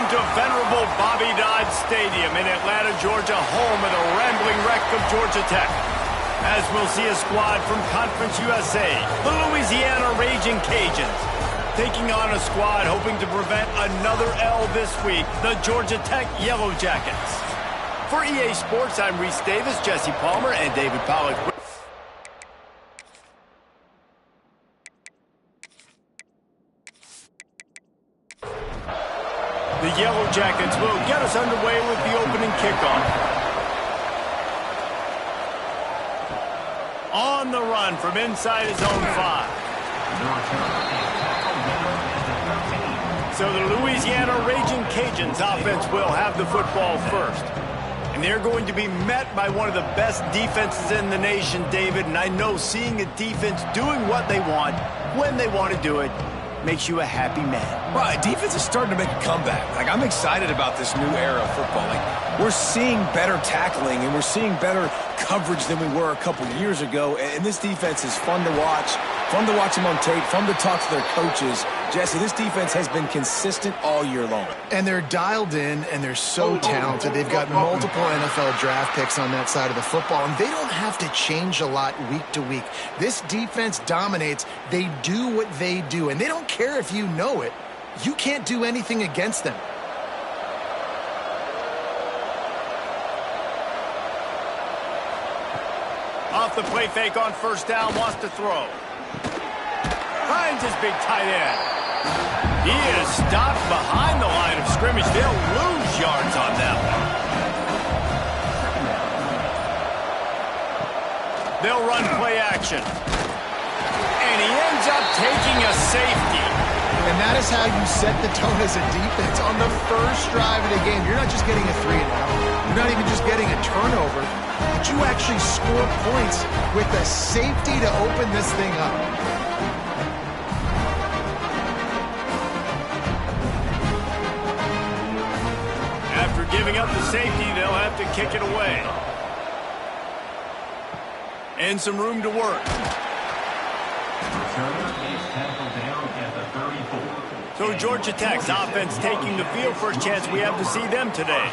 to venerable Bobby Dodd Stadium in Atlanta, Georgia, home of the rambling wreck of Georgia Tech. As we'll see a squad from Conference USA, the Louisiana Raging Cajuns, taking on a squad hoping to prevent another L this week, the Georgia Tech Yellow Jackets. For EA Sports, I'm Reese Davis, Jesse Palmer, and David Pollack. The Yellow Jackets will get us underway with the opening kickoff. On the run from inside his own 5. So the Louisiana Raging Cajuns offense will have the football first. And they're going to be met by one of the best defenses in the nation, David. And I know seeing a defense doing what they want, when they want to do it, makes you a happy man. Well, defense is starting to make a comeback. I'm excited about this new era of football. We're seeing better tackling, and we're seeing better coverage than we were a couple years ago. And this defense is fun to watch them on tape, fun to talk to their coaches. Jesse, this defense has been consistent all year long. And they're dialed in, and they're so talented. They've got multiple NFL draft picks on that side of the football, and they don't have to change a lot week to week. This defense dominates. They do what they do, and they don't care if you know it. You can't do anything against them. Off the play fake on first down, wants to throw. Finds his big tight end. He is stopped behind the line of scrimmage. They'll lose yards on that one. They'll run play action. And he ends up taking a safety. And that is how you set the tone as a defense. On the first drive of the game, you're not just getting a 3-and-out. You're not even just getting a turnover. But you actually score points with a safety to open this thing up. After giving up the safety, they'll have to kick it away. And some room to work. So Georgia Tech's offense taking the field. First chance we have to see them today.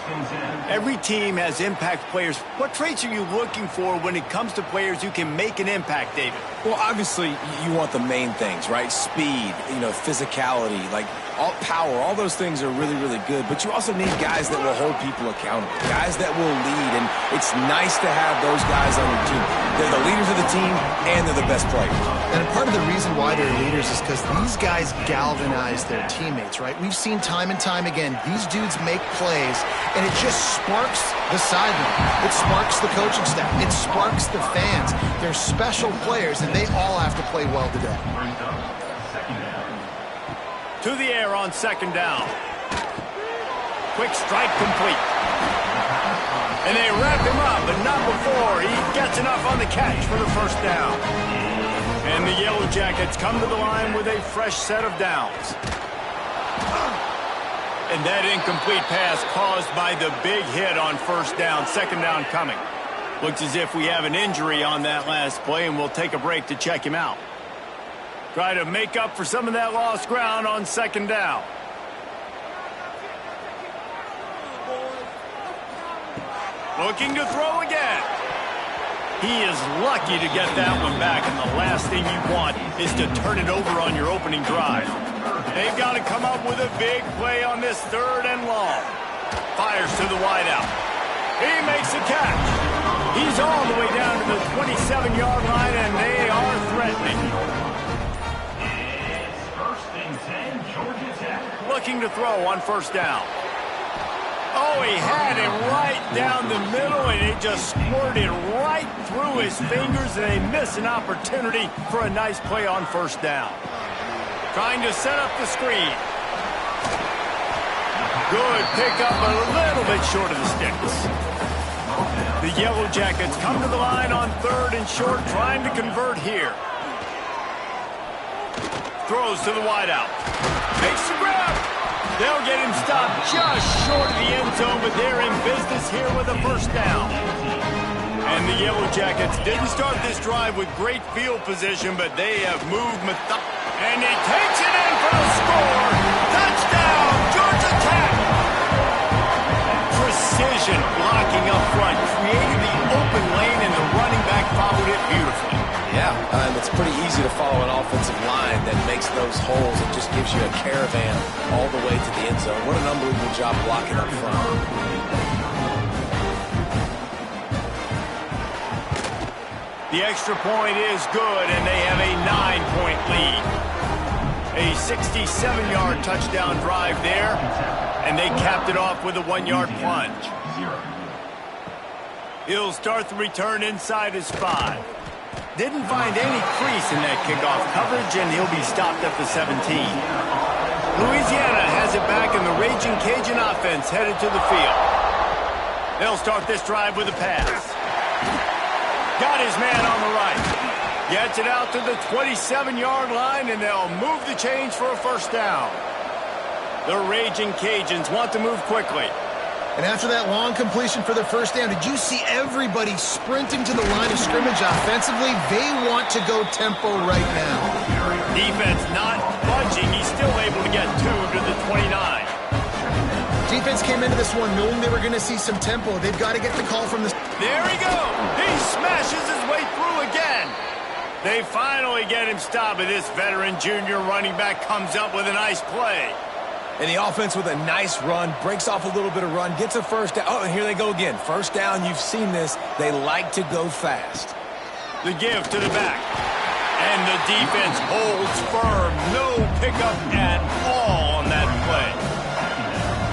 Every team has impact players. What traits are you looking for when it comes to players who can make an impact, David? Well, obviously, you want the main things, right? Speed, physicality, all power, all those things are really, really good. But you also need guys that will hold people accountable, guys that will lead. And it's nice to have those guys on your team. They're the leaders of the team, and they're the best players. And part of the reason why they're leaders is because these guys galvanize their teammates, right? We've seen time and time again, these dudes make plays, and it just sparks the sideline. It sparks the coaching staff. It sparks the fans. They're special players, and they all have to play well today. To the air on second down. Quick strike complete. And they wrap him up, but not before he gets enough on the catch for the first down. And the Yellow Jackets come to the line with a fresh set of downs. And that incomplete pass caused by the big hit on first down. Second down coming. Looks as if we have an injury on that last play, and we'll take a break to check him out. Try to make up for some of that lost ground on second down. Looking to throw again. He is lucky to get that one back, and the last thing you want is to turn it over on your opening drive. They've got to come up with a big play on this third and long. Fires to the wideout. He makes a catch. He's all the way down to the 27-yard line, and they are threatening. It's first and 10, Georgia Tech. Looking to throw on first down. Oh, he had it right down the middle, and it just squirted right through his fingers, and they miss an opportunity for a nice play on first down. Trying to set up the screen. Good pickup, a little bit short of the sticks. The Yellow Jackets come to the line on third and short, trying to convert here. Throws to the wideout. Makes the grab. They'll get him stopped just short of the end zone, but they're in business here with a first down. And the Yellow Jackets didn't start this drive with great field position, but they have moved methodically. And he takes it in for the score. Touchdown, Georgia Tech. pretty easy to follow an offensive line that makes those holes and just gives you a caravan all the way to the end zone. What an unbelievable job blocking up front. The extra point is good, and they have a 9-point lead. A 67-yard touchdown drive there, and they capped it off with a 1-yard plunge. He'll start the return inside his 5. Didn't find any crease in that kickoff coverage, and he'll be stopped at the 17. Louisiana has it back, and the Raging Cajun offense headed to the field. They'll start this drive with a pass. Got his man on the right. Gets it out to the 27-yard line, and they'll move the chains for a first down. The Raging Cajuns want to move quickly. And after that long completion for the first down, did you see everybody sprinting to the line of scrimmage offensively? They want to go tempo right now. Defense not budging. He's still able to get 2 to the 29. Defense came into this one knowing they were going to see some tempo. They've got to get the call from the... There he goes. He smashes his way through again. They finally get him stopped, but this veteran junior running back comes up with a nice play. And the offense with a nice run, breaks off a little bit of run, gets a first down. Oh, and here they go again. First down, you've seen this. They like to go fast. The give to the back. And the defense holds firm. No pickup at all on that play.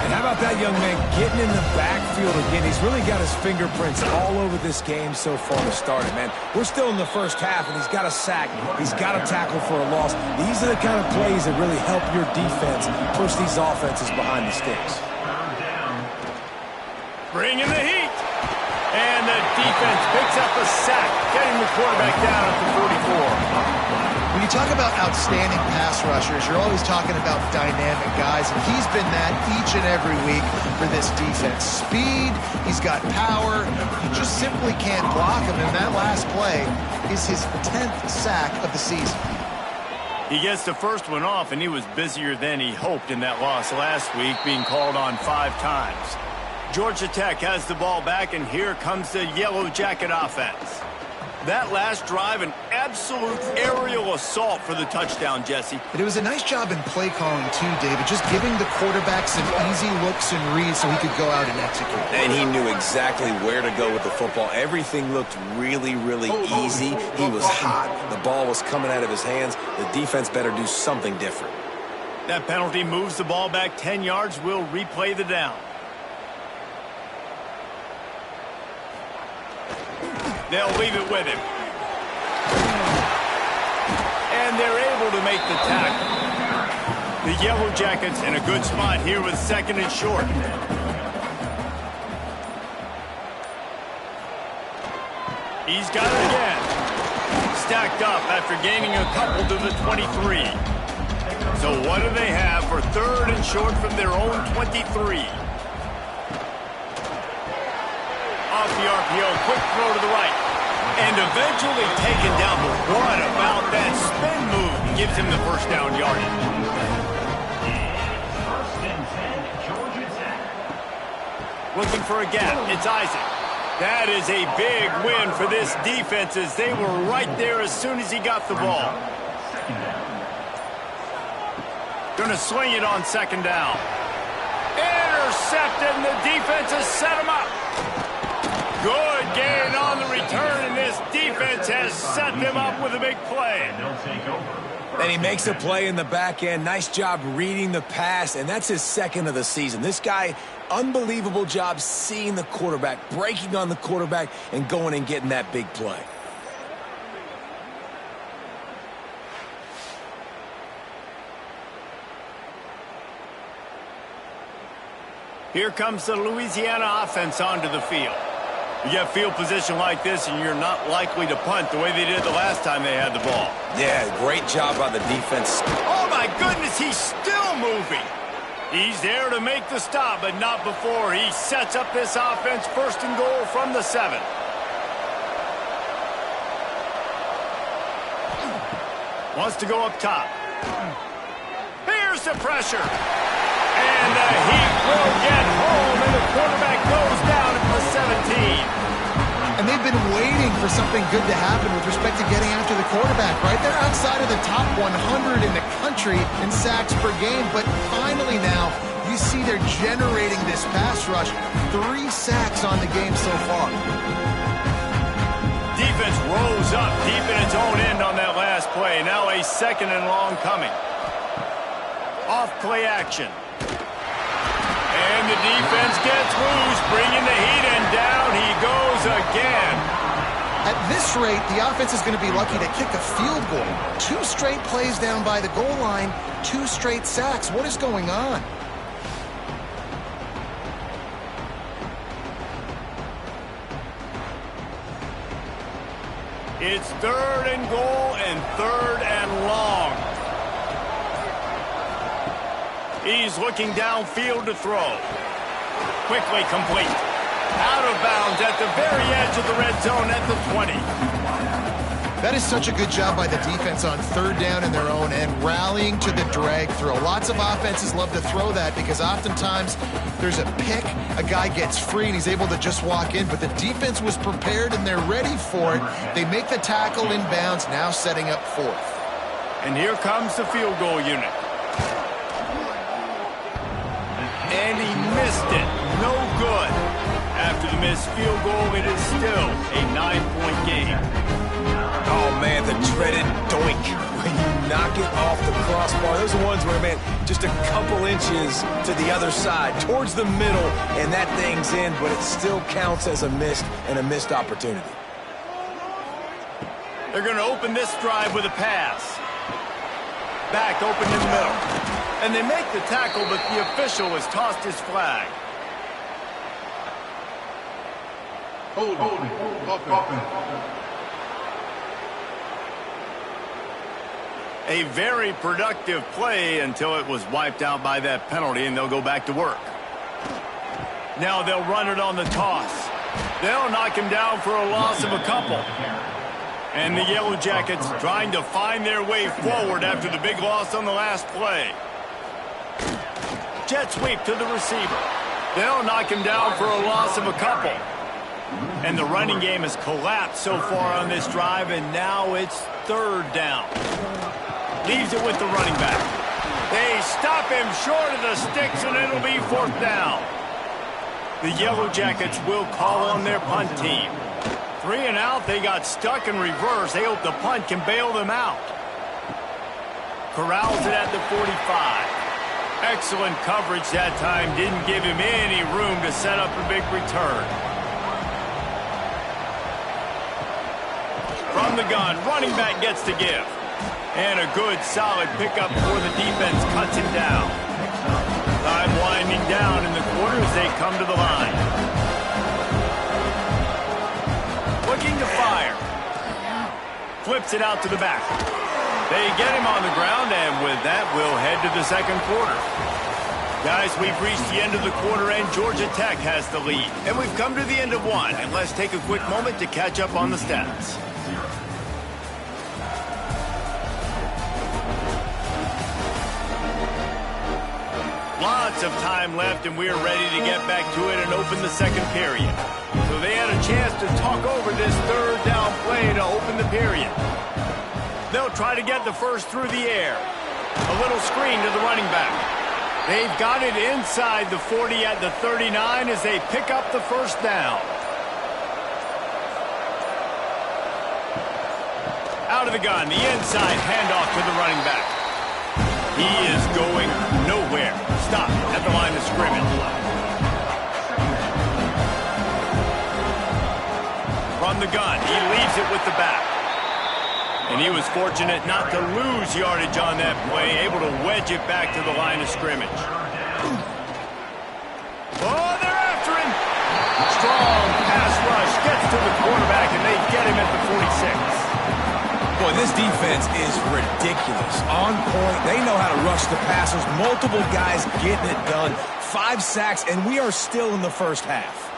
And how about that young man getting in the backfield again? He's really got his fingerprints all over this game so far to start it, man. We're still in the first half, and he's got a sack. He's got a tackle for a loss. These are the kind of plays that really help your defense push these offenses behind the sticks. Bringing the heat. And the defense picks up a sack, getting the quarterback down at the 44. When you talk about outstanding pass rushers, you're always talking about dynamic guys, and he's been that each and every week for this defense. Speed, he's got power, you just simply can't block him, and that last play is his 10th sack of the season. He gets the first one off, and he was busier than he hoped in that loss last week, being called on 5 times. Georgia Tech has the ball back, and here comes the Yellow Jacket offense. That last drive, an absolute aerial assault for the touchdown, Jesse. But it was a nice job in play calling, too, David, just giving the quarterback some easy looks and reads so he could go out and execute. And he knew exactly where to go with the football. Everything looked really, really easy. He was hot. The ball was coming out of his hands. The defense better do something different. That penalty moves the ball back 10 yards. We'll replay the down. They'll leave it with him. And they're able to make the tackle. The Yellow Jackets in a good spot here with 2nd and short. He's got it again. Stacked up after gaining a couple to the 23. So what do they have for 3rd and short from their own 23? Off the RPO, quick throw to the right. And eventually taken down. But what about that spin move? Gives him the first down yardage. Looking for a gap. It's Isaac. That is a big win for this defense as they were right there as soon as he got the ball. Gonna swing it on 2nd down. Intercepted, and the defense has set him up. Good gain on the return, and this defense has set them up with a big play. And he makes a play in the back end. Nice job reading the pass, and that's his 2nd of the season. This guy, unbelievable job seeing the quarterback, breaking on the quarterback, and going and getting that big play. Here comes the Louisiana offense onto the field. You get field position like this, and you're not likely to punt the way they did the last time they had the ball. Yeah, great job by the defense. Oh, my goodness, he's still moving. He's there to make the stop, but not before he sets up this offense 1st and goal from the 7. Wants to go up top. Here's the pressure. And the heat will get home, and the quarterback goes down at the 17. And they've been waiting for something good to happen with respect to getting after the quarterback, right? They're outside of the top 100 in the country in sacks per game, but finally now you see they're generating this pass rush. 3 sacks on the game so far. Defense rose up deep in its own end on that last play. Now a 2nd and long coming. Off play action. And the defense gets loose, bringing the heat, and down he goes again. At this rate, the offense is going to be lucky to kick a field goal. 2 straight plays down by the goal line, 2 straight sacks. What is going on? It's 3rd and goal and 3rd and long. He's looking downfield to throw. Quickly complete. Out of bounds at the very edge of the red zone at the 20. That is such a good job by the defense on 3rd down in their own end, rallying to the drag throw. Lots of offenses love to throw that because oftentimes there's a pick, a guy gets free and he's able to just walk in, but the defense was prepared and they're ready for it. They make the tackle in bounds, now setting up 4th. And here comes the field goal unit. And he missed it. No good. After the missed field goal, it is still a 9-point game. Oh, man, the dreaded doink. When you knock it off the crossbar, those are ones where, man, just a couple inches to the other side, towards the middle, and that thing's in, but it still counts as a missed opportunity. They're going to open this drive with a pass. Back open in the middle. And they make the tackle, but the official has tossed his flag. Holding. A very productive play until it was wiped out by that penalty, and they'll go back to work. Now they'll run it on the toss. They'll knock him down for a loss of a couple. And the Yellow Jackets trying to find their way forward after the big loss on the last play. Jet sweep to the receiver. They'll knock him down for a loss of a couple. And the running game has collapsed so far on this drive, and now it's 3rd down. Leaves it with the running back. They stop him short of the sticks, and it'll be 4th down. The Yellow Jackets will call on their punt team. 3 and out, they got stuck in reverse. They hope the punt can bail them out. Corrals it at the 45. Excellent coverage that time. Didn't give him any room to set up a big return. From the gun, running back gets to give. And a good, solid pickup before the defense cuts him down. Time winding down in the quarter as they come to the line. Looking to fire. Flips it out to the back. They get him on the ground, and with that, we'll head to the 2nd quarter. Guys, we've reached the end of the quarter, and Georgia Tech has the lead. And we've come to the end of one, and let's take a quick moment to catch up on the stats. Lots of time left, and we're ready to get back to it and open the 2nd period. So they had a chance to talk over this 3rd down play to open the period. They'll try to get the first through the air. A little screen to the running back. They've got it inside the 40 at the 39 as they pick up the 1st down. Out of the gun, the inside handoff to the running back. He is going nowhere. Stop at the line of scrimmage. From the gun, he leaves it with the back. And he was fortunate not to lose yardage on that play, able to wedge it back to the line of scrimmage. Oh, they're after him. Strong pass rush gets to the quarterback, and they get him at the 46. Boy, this defense is ridiculous. On point. They know how to rush the passers. Multiple guys getting it done. 5 sacks, and we are still in the 1st half.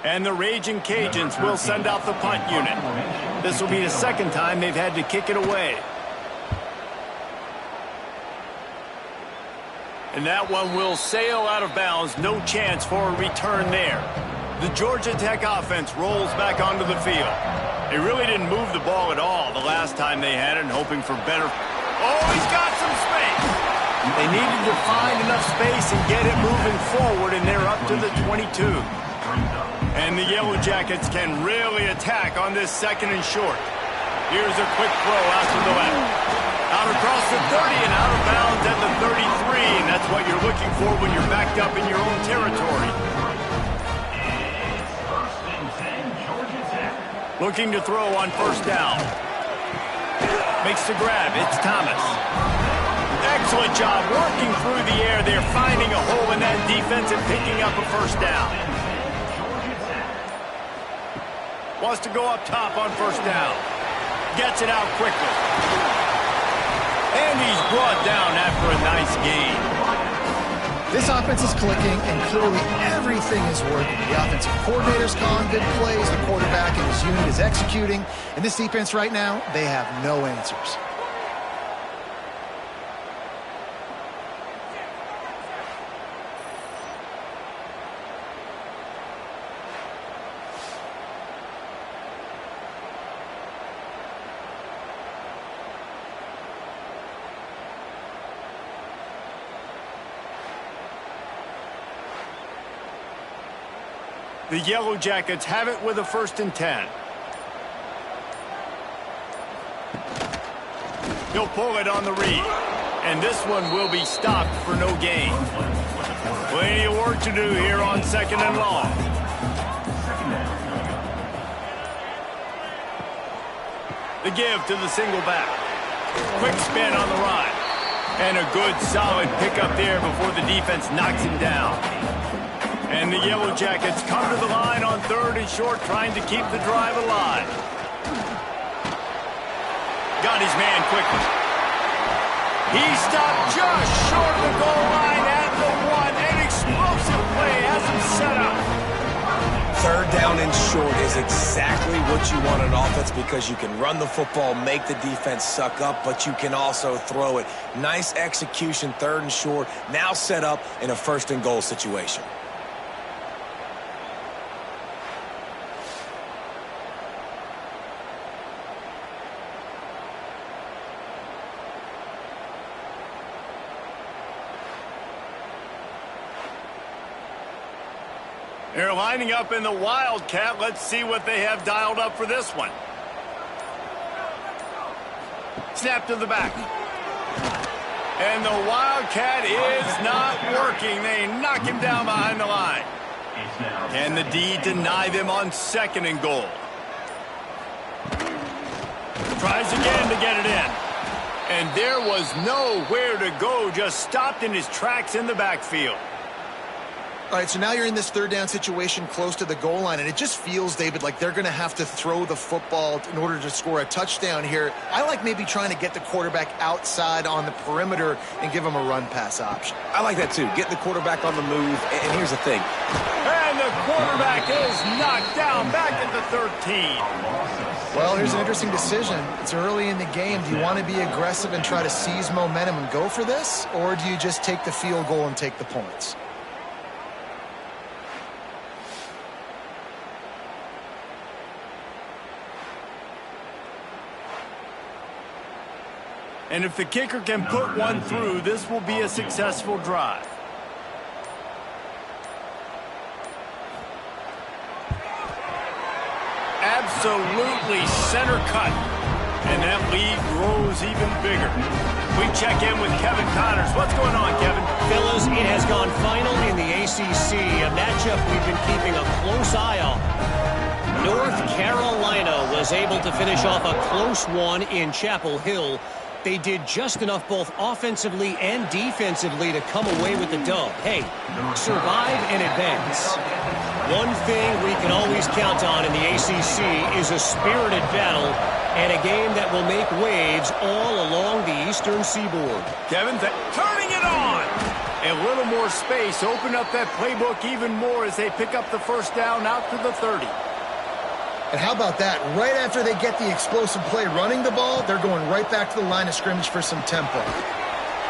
And the Raging Cajuns will send out the punt unit. This will be the 2nd time they've had to kick it away. And that one will sail out of bounds. No chance for a return there. The Georgia Tech offense rolls back onto the field. They really didn't move the ball at all the last time they had it, and hoping for better. Oh, he's got some space. They needed to find enough space and get it moving forward, and they're up to the 22. And the Yellow Jackets can really attack on this second and short. Here's a quick throw out to the left. Out across the 30 and out of bounds at the 33, and that's what you're looking for when you're backed up in your own territory. Looking to throw on first down. Makes the grab. It's Thomas. Excellent job working through the air there, finding a hole in that defense and picking up a first down. Wants to go up top on first down. Gets it out quickly. And he's brought down after a nice gain. This offense is clicking, and clearly everything is working. The offensive coordinator's calling good plays. The quarterback and his unit is executing. And this defense right now, they have no answers. The Yellow Jackets have it with a 1st and 10. He'll pull it on the read. And this one will be stopped for no gain. Plenty of work to do here on 2nd and long. The give to the single back. Quick spin on the run. And a good solid pickup there before the defense knocks him down. And the Yellow Jackets come to the line on 3rd and short, trying to keep the drive alive. Got his man quickly. He stopped just short of the goal line at the 1. An explosive play has him set up. 3rd down and short is exactly what you want in offense, because you can run the football, make the defense suck up, but you can also throw it. Nice execution, 3rd and short, now set up in a 1st and goal situation. They're lining up in the Wildcat. Let's see what they have dialed up for this one. Snap to the back. And the Wildcat is not working. They knock him down behind the line. Can the D deny them on 2nd and goal? Tries again to get it in. And there was nowhere to go. Just stopped in his tracks in the backfield. All right, so now you're in this 3rd down situation close to the goal line, and it just feels, David, like they're going to have to throw the football in order to score a touchdown here. I like maybe trying to get the quarterback outside on the perimeter and give him a run-pass option. I like that, too. Get the quarterback on the move, and here's the thing. And the quarterback is knocked down back at the 13. Well, here's an interesting decision. It's early in the game. Do you want to be aggressive and try to seize momentum and go for this, or do you just take the field goal and take the points? And if the kicker can put one through, this will be a successful drive. Absolutely center cut. And that lead grows even bigger. We check in with Kevin Connors. What's going on, Kevin? Fellas, it has gone final in the ACC, a matchup we've been keeping a close eye on. North Carolina was able to finish off a close one in Chapel Hill. They did just enough both offensively and defensively to come away with the dub. Hey, survive and advance. One thing we can always count on in the ACC is a spirited battle and a game that will make waves all along the eastern seaboard. Kevin, turning it on. A little more space. Open up that playbook even more as they pick up the first down out to the 30. And how about that? Right after they get the explosive play running the ball, they're going right back to the line of scrimmage for some tempo.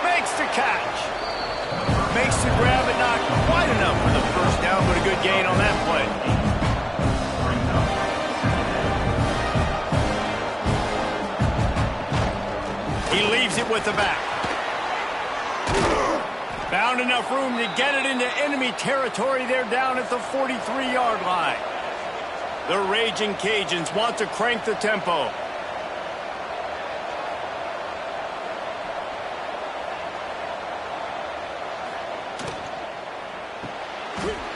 Makes the catch. Makes the grab, but not quite enough for the first down, but a good gain on that play. He leaves it with the back. Found enough room to get it into enemy territory. They're down at the 43-yard line. The Raging Cajuns want to crank the tempo.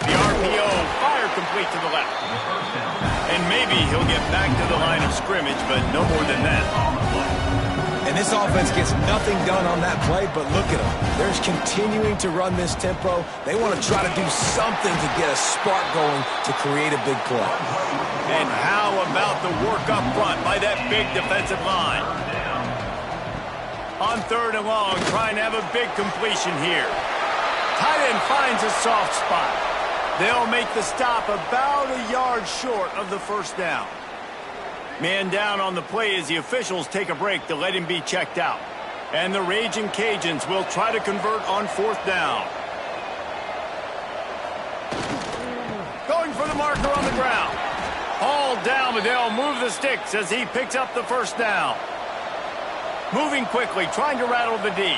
The RPO fired complete to the left. And maybe he'll get back to the line of scrimmage, but no more than that. And this offense gets nothing done on that play, but look at them. They're continuing to run this tempo. They want to try to do something to get a spark going to create a big play. And how about the work up front by that big defensive line? On 3rd and long, trying to have a big completion here. Tight end finds a soft spot. They'll make the stop about a yard short of the first down. Man down on the play as the officials take a break to let him be checked out. And the Raging Cajuns will try to convert on 4th down. Going for the marker on the ground. All down, but they'll move the sticks as he picks up the first down. Moving quickly, trying to rattle the D.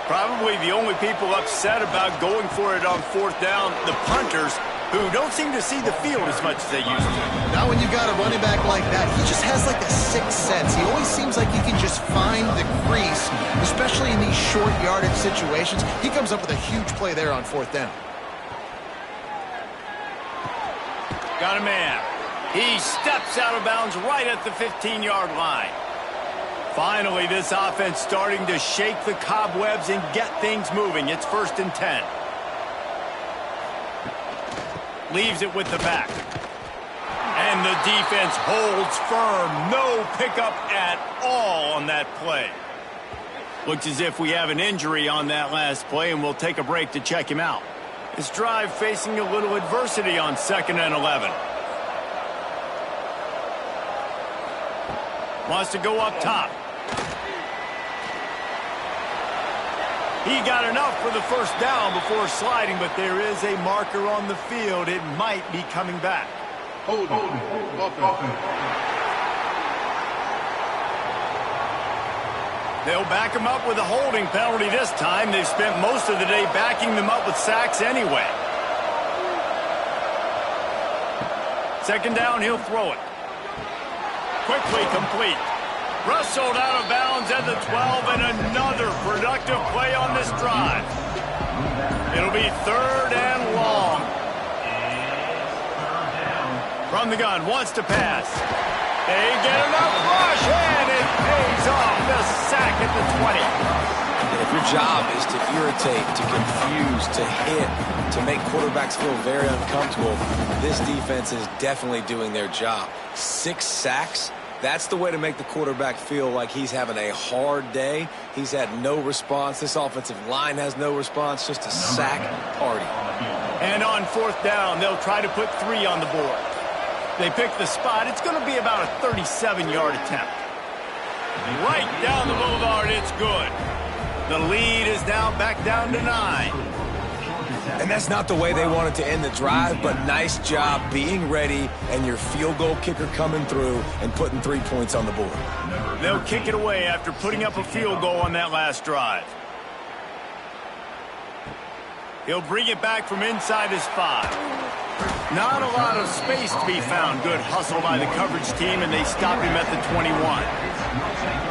Probably the only people upset about going for it on 4th down, the punters, who don't seem to see the field as much as they used to. Now when you got a running back like that, he just has like a sixth sense. He always seems like he can just find the crease, especially in these short yardage situations. He comes up with a huge play there on 4th down. Got a man. He steps out of bounds right at the 15-yard line. Finally, this offense starting to shake the cobwebs and get things moving. It's 1st and 10. Leaves it with the back. And the defense holds firm. No pickup at all on that play. Looks as if we have an injury on that last play, and we'll take a break to check him out. This drive facing a little adversity on 2nd and 11. Wants to go up top. He got enough for the first down before sliding, but there is a marker on the field. It might be coming back. Hold on. They'll back him up with a holding penalty this time. They've spent most of the day backing them up with sacks anyway. 2nd down, he'll throw it. Quickly complete. Rustled out of bounds at the 12, and another productive play on this drive. It'll be 3rd and long. From the gun, wants to pass. They get enough rush, and it pays off. The sack at the 20. And if your job is to irritate, to confuse, to hit, to make quarterbacks feel very uncomfortable, this defense is definitely doing their job. 6 sacks. That's the way to make the quarterback feel like he's having a hard day. He's had no response. This offensive line has no response, just a sack party. And on 4th down, they'll try to put 3 on the board. They pick the spot. It's going to be about a 37-yard attempt. Right down the boulevard, it's good. The lead is now back down to 9. And that's not the way they wanted to end the drive, but nice job being ready and your field goal kicker coming through and putting 3 points on the board. They'll kick it away after putting up a field goal on that last drive. He'll bring it back from inside his 5. Not a lot of space to be found. Good hustle by the coverage team, and they stop him at the 21.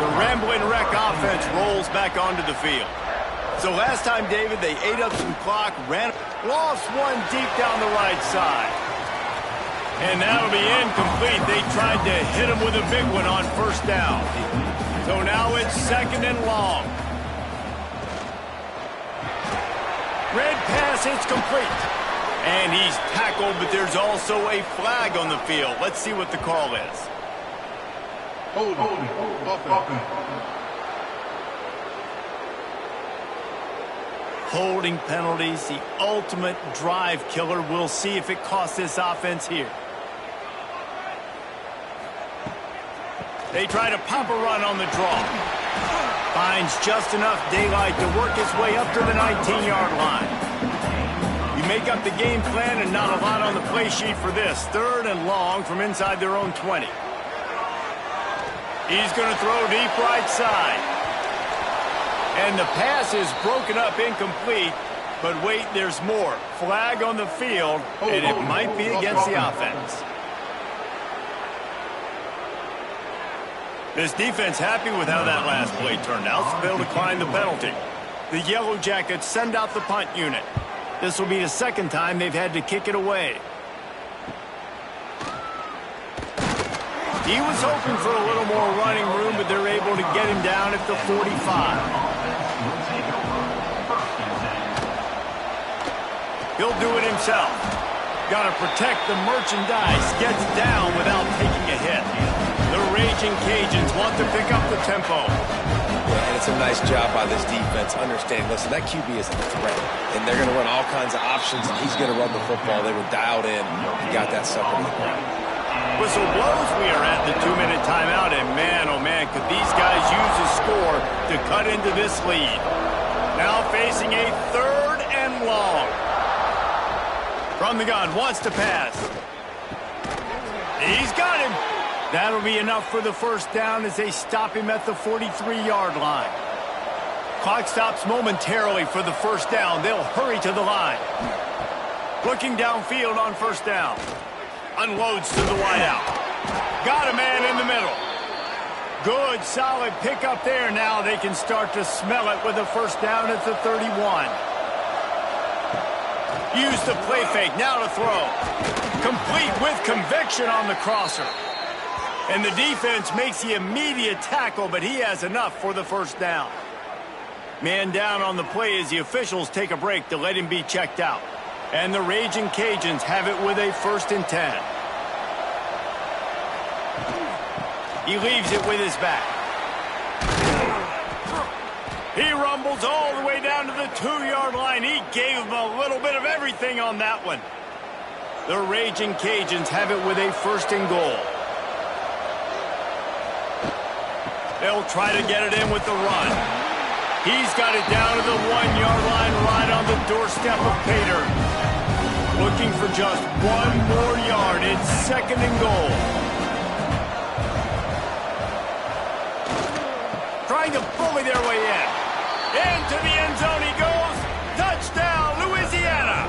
The Ramblin' Wreck offense rolls back onto the field. So last time, David, they ate up some clock, lost one deep down the right side. And that'll be incomplete. They tried to hit him with a big one on 1st down. So now it's 2nd and long. Red pass, it's complete. And he's tackled, but there's also a flag on the field. Let's see what the call is. Hold on. Holding penalties, the ultimate drive killer. We'll see if it costs this offense here. They try to pop a run on the draw. Finds just enough daylight to work his way up to the 19-yard line. You make up the game plan and not a lot on the play sheet for this. 3rd and long from inside their own 20. He's going to throw deep right side. And the pass is broken up incomplete. But wait, there's more. Flag on the field, and it might be against the offense. This defense happy with how that last play turned out, so they'll decline the penalty. The Yellow Jackets send out the punt unit. This will be the 2nd time they've had to kick it away. He was hoping for a little more running room, but they're able to get him down at the 45. He'll do it himself. Got to protect the merchandise. Gets down without taking a hit. The Raging Cajuns want to pick up the tempo. Yeah, and it's a nice job by this defense. Understand, listen, that QB is a threat, and they're going to run all kinds of options, and he's going to run the football. They were dialed in and got that sucker to the ground. Whistle blows. We are at the 2-minute timeout, and man, oh man, could these guys use a score to cut into this lead. Now facing a 3rd and long. From the gun, wants to pass. He's got him. That'll be enough for the 1st down as they stop him at the 43-yard line. Clock stops momentarily for the 1st down. They'll hurry to the line. Looking downfield on 1st down. Unloads to the wideout. Got a man in the middle. Good, solid pickup there. Now they can start to smell it with a 1st down at the 31. Use the play fake, now to throw. Complete with conviction on the crosser. And the defense makes the immediate tackle, but he has enough for the 1st down. Man down on the play as the officials take a break to let him be checked out. And the Raging Cajuns have it with a 1st and 10. He leaves it with his back. He rumbles all the way down to the 2-yard line. He gave him a little bit of everything on that one. The Raging Cajuns have it with a 1st and goal. They'll try to get it in with the run. He's got it down to the 1-yard line right on the doorstep of Pater. Looking for just 1 more yard. It's 2nd and goal. Trying to bully their way in. Into the end zone he goes. Touchdown, Louisiana.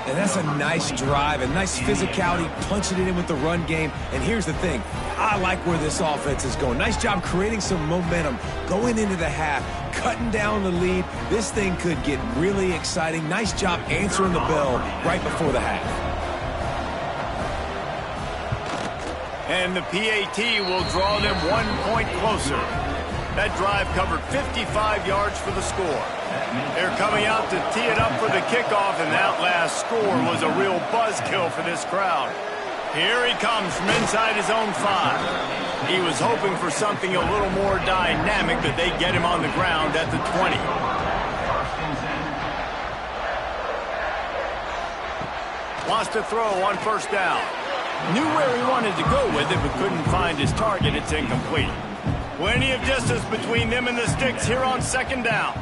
And that's a nice drive, a nice physicality, punching it in with the run game. And here's the thing. I like where this offense is going. Nice job creating some momentum, going into the half, cutting down the lead. This thing could get really exciting. Nice job answering the bell right before the half. And the PAT will draw them 1 point closer. That drive covered 55 yards for the score. They're coming out to tee it up for the kickoff, and that last score was a real buzzkill for this crowd. Here he comes from inside his own 5. He was hoping for something a little more dynamic, but they get him on the ground at the 20. Wants to throw on 1st down. Knew where he wanted to go with it, but couldn't find his target. It's incomplete. Plenty of distance between them and the sticks here on 2nd down.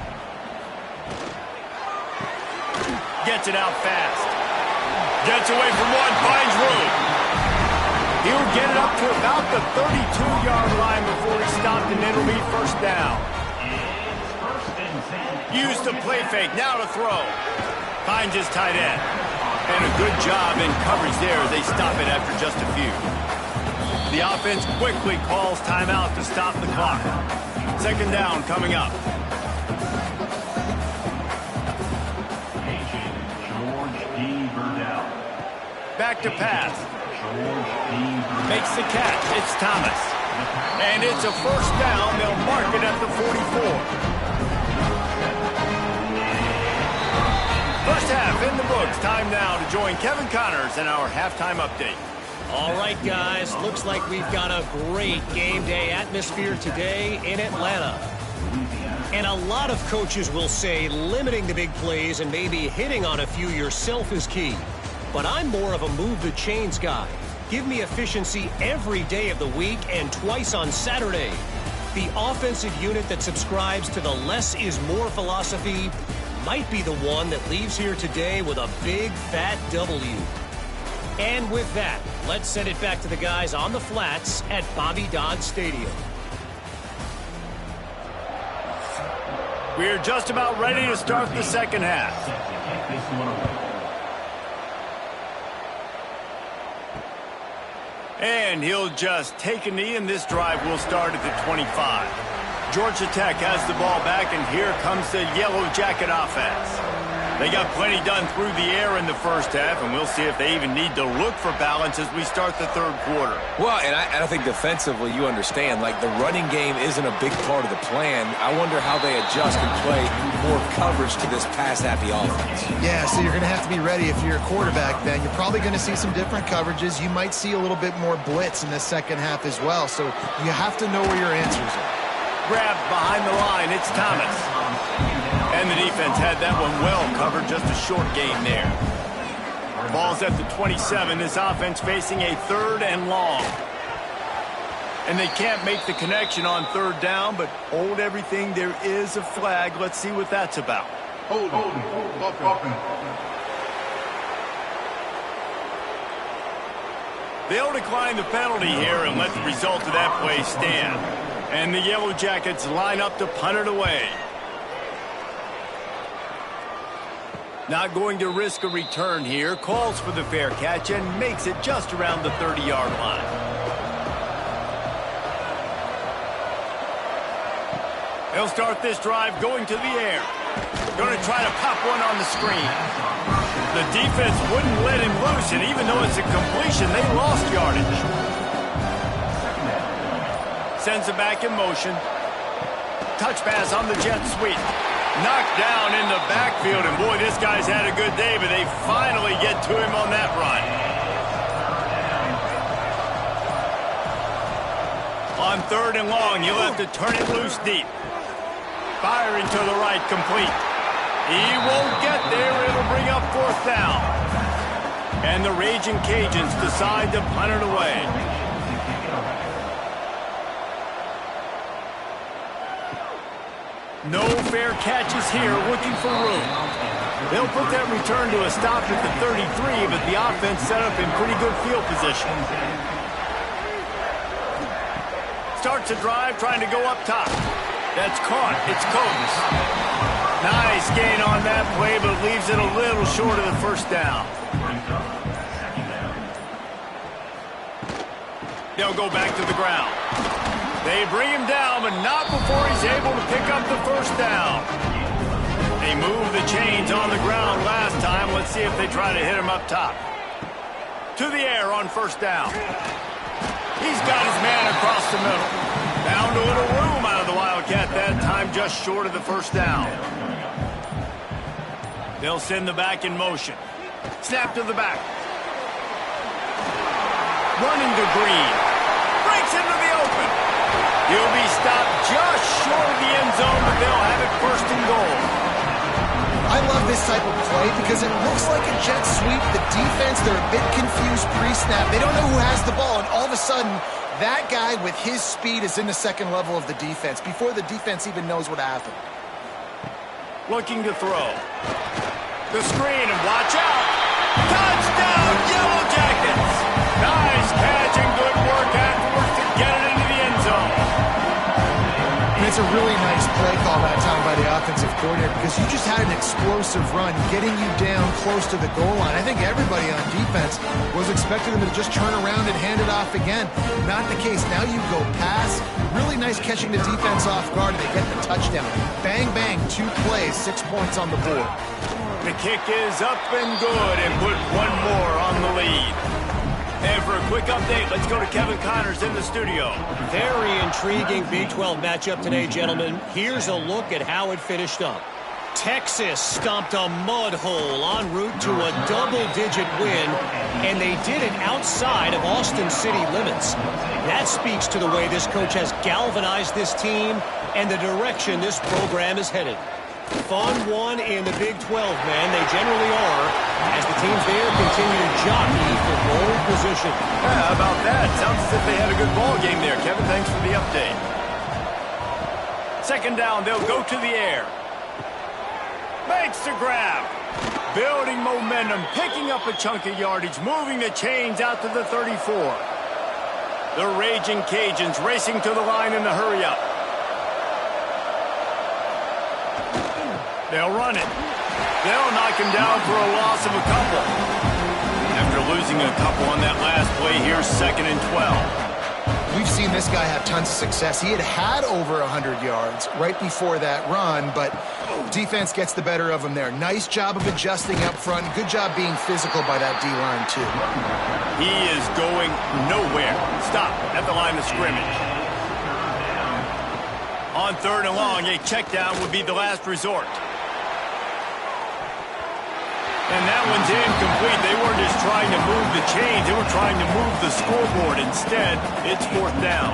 Gets it out fast. Gets away from one, finds room. He'll get it up to about the 32-yard line before he stopped, and it'll be 1st down. Use the play fake, now to throw. Finds his tight end. And a good job in coverage there as they stop it after just a few. The offense quickly calls timeout to stop the clock. 2nd down coming up. Back to pass. Makes the catch. It's Thomas. And it's a 1st down. They'll mark it at the 44. First half in the books. Time now to join Kevin Connors in our halftime update. All right, guys. Looks like we've got a great game day atmosphere today in Atlanta. And a lot of coaches will say limiting the big plays and maybe hitting on a few yourself is key. But I'm more of a move the chains guy. Give me efficiency every day of the week and twice on Saturday. The offensive unit that subscribes to the less is more philosophy might be the one that leaves here today with a big, fat W. And with that, let's send it back to the guys on the flats at Bobby Dodd Stadium. We're just about ready to start the second half. And he'll just take a knee, and this drive will start at the 25. Georgia Tech has the ball back, and here comes the Yellow Jacket offense. They got plenty done through the air in the first half, and we'll see if they even need to look for balance as we start the third quarter. Well, and I think defensively, you understand, like the running game isn't a big part of the plan. I wonder how they adjust and play more coverage to this pass-happy offense. Yeah, so you're going to have to be ready if you're a quarterback, Ben. You're probably going to see some different coverages. You might see a little bit more blitz in the second half as well, so you have to know where your answers are. Grabbed behind the line, it's Thomas. And the defense had that one well covered, just a short gain there. Ball's at the 27. This offense facing a 3rd and long. And they can't make the connection on 3rd down, but hold everything. There is a flag. Let's see what that's about. Hold it. They'll decline the penalty here and let the result of that play stand. And the Yellow Jackets line up to punt it away. Not going to risk a return here. Calls for the fair catch and makes it just around the 30-yard line. They'll start this drive going to the air. Going to try to pop one on the screen. The defense wouldn't let him loose, and even though it's a completion, they lost yardage. Sends it back in motion. Touch pass on the jet sweep. Knocked down in the backfield, and boy, this guy's had a good day, but they finally get to him on that run. On 3rd and long, he'll have to turn it loose deep. Firing to the right, complete. He won't get there. It'll bring up 4th down. And the Raging Cajuns decide to punt it away. No fair catches here, looking for room. They'll put that return to a stop at the 33, but the offense set up in pretty good field position. Starts a drive, trying to go up top. That's caught. It's Coates. Nice gain on that play, but leaves it a little short of the 1st down. They'll go back to the ground. They bring him down, but not before he's able to pick up the 1st down. They moved the chains on the ground last time. Let's see if they try to hit him up top. To the air on 1st down. He's got his man across the middle. Found a little room out of the Wildcat that time, just short of the 1st down. They'll send the back in motion. Snap to the back. Running to Green. Breaks into the open. He'll be stopped just short of the end zone, but they'll have it 1st and goal. I love this type of play because it looks like a jet sweep. The defense, they're a bit confused pre-snap. They don't know who has the ball, and all of a sudden, that guy with his speed is in the 2nd level of the defense before the defense even knows what happened. Looking to throw. The screen, and watch out. Touchdown, Yellow Jackets. Nice catch and good work afterwards to get it into the end zone. And it's a really nice play call that time by the offensive coordinator because you just had an explosive run getting you down close to the goal line. I think everybody on defense was expecting them to just turn around and hand it off again. Not the case. Now you go pass. Really nice catching the defense off guard, and they get the touchdown. Bang, bang, 2 plays, 6 points on the board. The kick is up and good, and put one more on the lead. And for a quick update, let's go to Kevin Connors in the studio. Very intriguing Big 12 matchup today, gentlemen. Here's a look at how it finished up. Texas stomped a mud hole en route to a double-digit win, and they did it outside of Austin City limits. That speaks to the way this coach has galvanized this team and the direction this program is headed. Fun one in the Big 12, man. They generally are, as the teams there continue to jockey for goal position. Yeah, how about that? Sounds as if they had a good ball game there. Kevin, thanks for the update. second down, they'll go to the air. Makes the grab. Building momentum, picking up a chunk of yardage, moving the chains out to the 34. The Raging Cajuns racing to the line in the hurry-up. They'll run it. They'll knock him down for a loss of a couple. After losing a couple on that last play, here's 2nd and 12. We've seen this guy have tons of success. He had over 100 yards right before that run, but defense gets the better of him there. Nice job of adjusting up front. Good job being physical by that D-line, too. He is going nowhere. Stop at the line of scrimmage. On 3rd and long, a check down would be the last resort. And that one's incomplete. They weren't just trying to move the chains. They were trying to move the scoreboard. Instead, it's 4th down.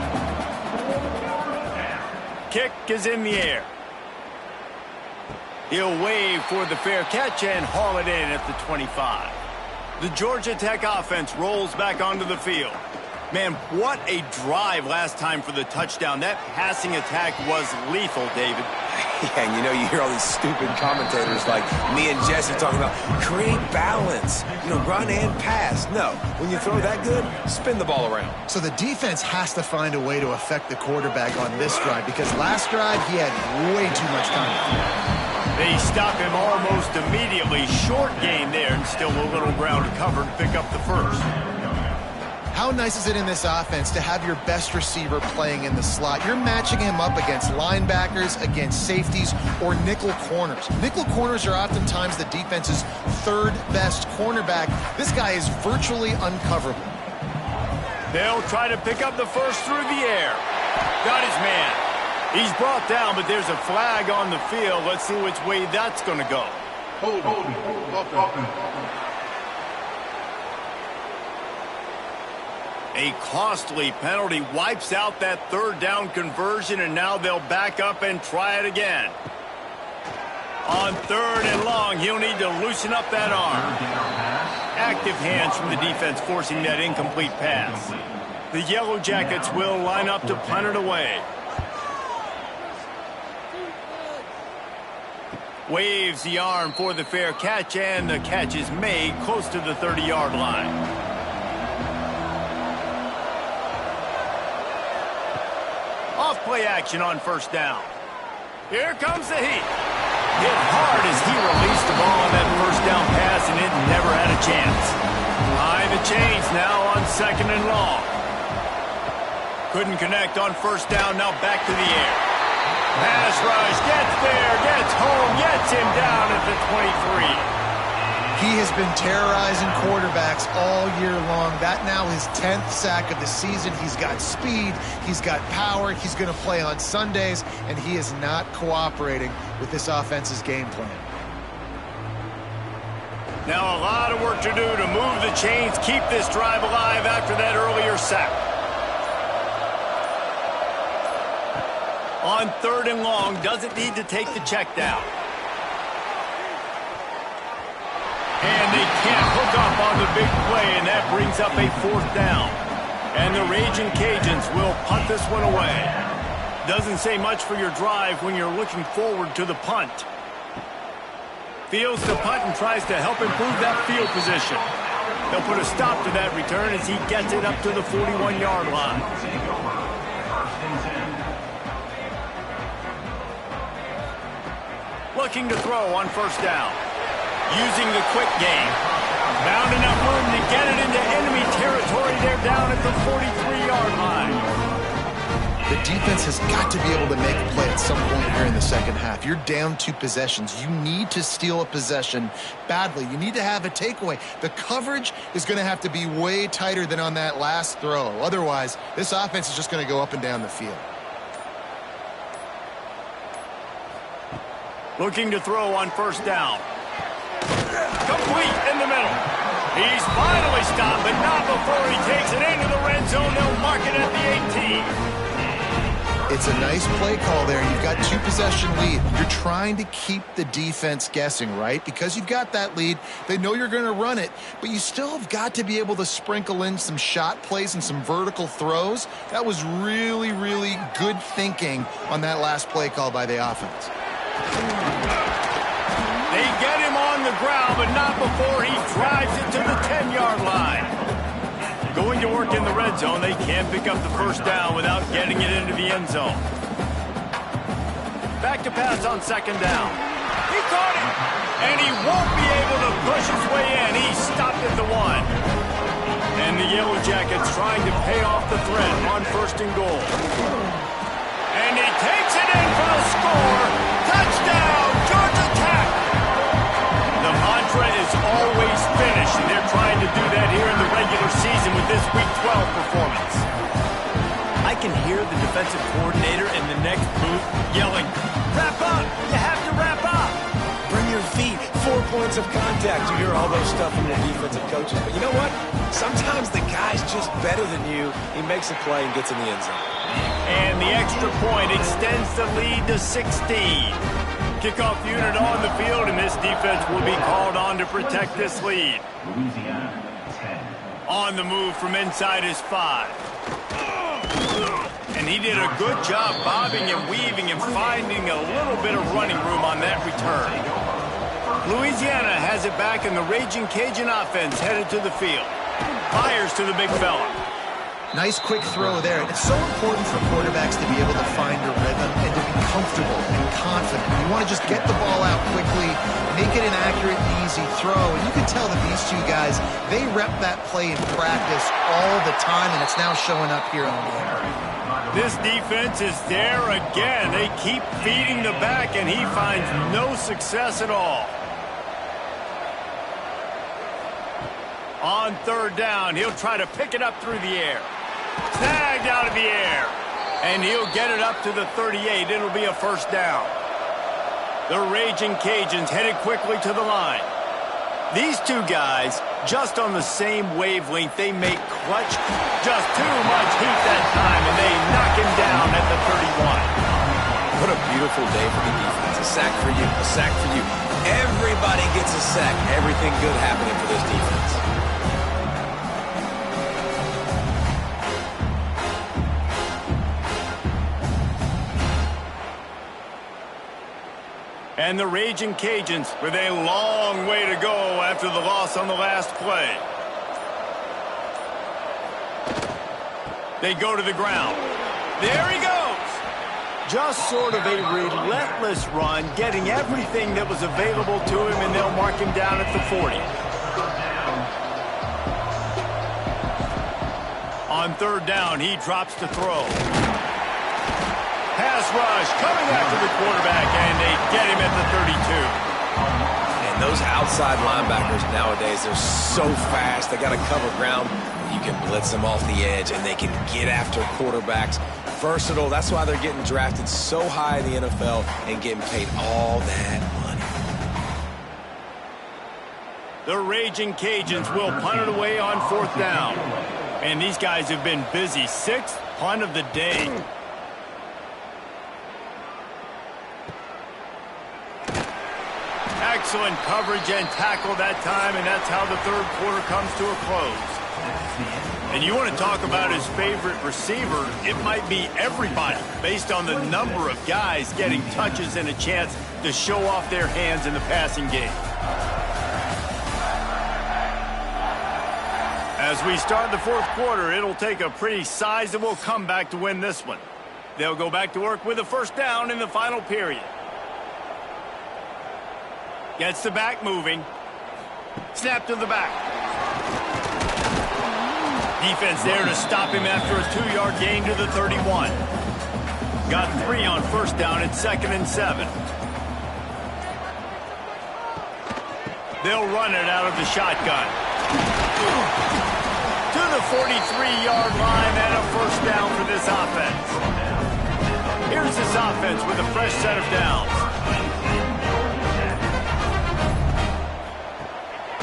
Kick is in the air. He'll wave for the fair catch and haul it in at the 25. The Georgia Tech offense rolls back onto the field. Man, what a drive last time for the touchdown. That passing attack was lethal, David. Yeah, and you hear all these stupid commentators like me and Jesse talking about create balance, run and pass. No, when you throw that good, spin the ball around. So the defense has to find a way to affect the quarterback on this drive because last drive he had way too much time. They stop him almost immediately. Short gain there and still a little ground to cover to pick up the first. How nice is it in this offense to have your best receiver playing in the slot? You're matching him up against linebackers, against safeties, or nickel corners. Nickel corners are oftentimes the defense's 3rd best cornerback. This guy is virtually uncoverable. They'll try to pick up the first through the air. Got his man. He's brought down, but there's a flag on the field. Let's see which way that's going to go. Hold. A costly penalty wipes out that 3rd down conversion, and now they'll back up and try it again. On 3rd and long, he'll need to loosen up that arm. Active hands from the defense forcing that incomplete pass. The Yellow Jackets will line up to punt it away. Waves the arm for the fair catch, and the catch is made close to the 30-yard line. Off-play action on 1st down. Here comes the heat. Hit hard as he released the ball on that 1st down pass, and it never had a chance. Behind the chains now on 2nd and long. Couldn't connect on 1st down, now back to the air. Pass rush, gets there, gets home, gets him down at the 23. He has been terrorizing quarterbacks all year long. That now his 10th sack of the season. He's got speed. He's got power. He's going to play on Sundays, and he is not cooperating with this offense's game plan. Now a lot of work to do to move the chains, keep this drive alive after that earlier sack. On 3rd and long, doesn't need to take the check down. And they can't hook up on the big play, and that brings up a 4th down. And the Raging Cajuns will punt this one away. Doesn't say much for your drive when you're looking forward to the punt. Fields the punt and tries to help improve that field position. They'll put a stop to that return as he gets it up to the 41-yard line. Looking to throw on 1st down. Using the quick game. Found enough room to get it into enemy territory. They're down at the 43-yard line. The defense has got to be able to make a play at some point here in the 2nd half. You're down 2 possessions. You need to steal a possession badly. You need to have a takeaway. The coverage is going to have to be way tighter than on that last throw. Otherwise, this offense is just going to go up and down the field. Looking to throw on 1st down. Complete in the middle. He's finally stopped, but not before he takes it into the red zone. They'll mark it at the 18. It's a nice play call there. You've got 2-possession lead. You're trying to keep the defense guessing, right? Because you've got that lead, they know you're going to run it, but you still have got to be able to sprinkle in some shot plays and some vertical throws. That was really, really good thinking on that last play call by the offense. They get him on the ground, but not before he drives it to the 10-yard line. Going to work in the red zone, they can't pick up the first down without getting it into the end zone. Back to pass on second down. He caught it, and he won't be able to push his way in. He stopped at the 1. And the Yellow Jackets trying to pay off the threat on first and goal. And he takes it in for the score. Touchdown, Georgia Tech. The mantra is always finish, and they're trying to do that here in the regular season with this Week 12 performance. I can hear the defensive coordinator in the next booth yelling, "Wrap up! You have to wrap up!" Bring your feet, 4 points of contact. You hear all those stuff from the defensive coaches. But you know what? Sometimes the guy's just better than you. He makes a play and gets in the end zone. And the extra point extends the lead to 16. Kickoff unit on the field, and this defense will be called on to protect this lead. Louisiana, 10. On the move from inside his 5. And he did a good job bobbing and weaving and finding a little bit of running room on that return. Louisiana has it back, and the Raging Cajun offense headed to the field. Fires to the big fella. Nice quick throw there. It's so important for quarterbacks to be able to find a rhythm and to be comfortable and confident. You want to just get the ball out quickly, make it an accurate and easy throw. And you can tell that these two guys, they rep that play in practice all the time, and it's now showing up here on the game. This defense is there again. They keep feeding the back, and he finds no success at all. On third down, he'll try to pick it up through the air. Snagged out of the air. And he'll get it up to the 38. It'll be a first down. The Raging Cajuns headed quickly to the line. These two guys, just on the same wavelength, they make clutch. Just too much heat that time, and they knock him down at the 31. What a beautiful day for the defense. A sack for you, a sack for you. Everybody gets a sack. Everything good happening for this defense. And the Raging Cajuns with a long way to go after the loss on the last play. They go to the ground. There he goes. Just sort of a relentless run, getting everything that was available to him, and they'll mark him down at the 40. On third down, he drops to throw. Pass rush coming after the quarterback, and they get him at the 32. And those outside linebackers nowadays, they're so fast. They got to cover ground. You can blitz them off the edge, and they can get after quarterbacks. Versatile. That's why they're getting drafted so high in the NFL and getting paid all that money. The Raging Cajuns will punt it away on fourth down. And these guys have been busy. 6th punt of the day. Excellent coverage and tackle that time, and that's how the third quarter comes to a close. And you want to talk about his favorite receiver, it might be everybody, based on the number of guys getting touches and a chance to show off their hands in the passing game. As we start the fourth quarter, it'll take a pretty sizable comeback to win this one. They'll go back to work with a first down in the final period. Gets the back moving. Snap to the back. Defense there to stop him after a 2-yard gain to the 31. Got 3 on first down at 2nd and 7. They'll run it out of the shotgun. To the 43-yard line and a first down for this offense. Here's this offense with a fresh set of downs.